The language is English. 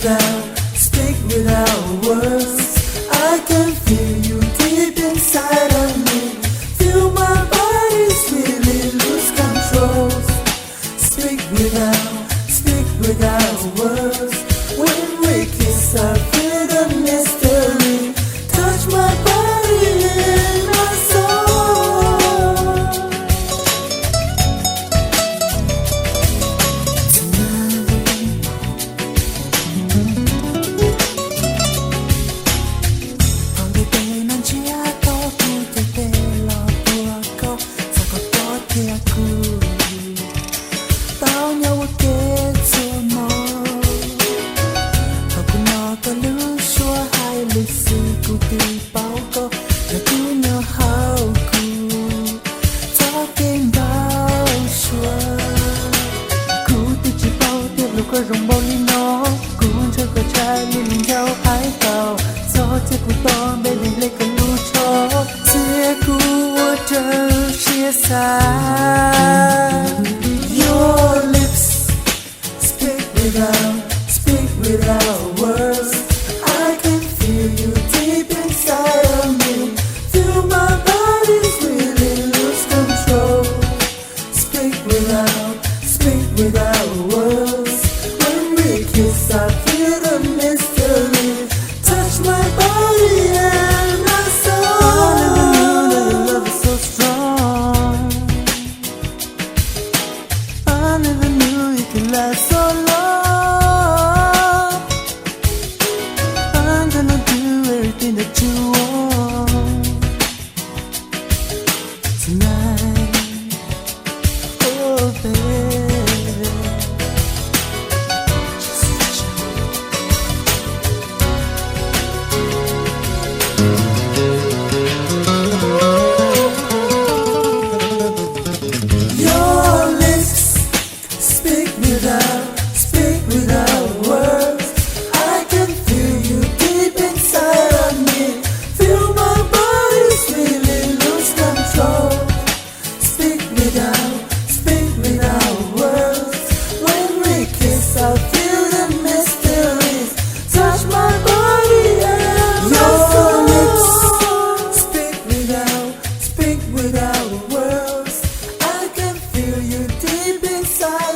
without, speak without words. I can feel you deep inside of me. Feel my body's really lose control. Speak without words. When we kiss, I feel the mystery. Touch my body and my soul. Quando te non ci acco, tu te lo può acco, sa có te acco. Bao nhau kết xưa mơ, và cũng nó có lưu xua hai lịch sử cụ tì bao có, và cứ nhớ hao cụ, cho kênh bao xua. Cụ tì chỉ bao tiếp lúc có rồng bao lý nó, cụ chơi có trai lý linh nhau ái tàu, gió chơi cụ to bên hình lấy cần lưu cho, chia cụ trở chia xa. Your lips speak without words. I can feel you deep inside of me. Feel my body's really lose control. Speak without words. When we kiss, I feel the mystery. Touch my body and my soul. I never knew that your love is so strong. I never knew you could last so long. I'm gonna do everything that you want tonight. Oh baby, your lips speak without words. I can feel you deep inside of me. Feel my body's really lose control. Speak without words. When we kiss, I feel the mysteries. Touch my body and my soul. Your lips speak without words. I can feel you deep inside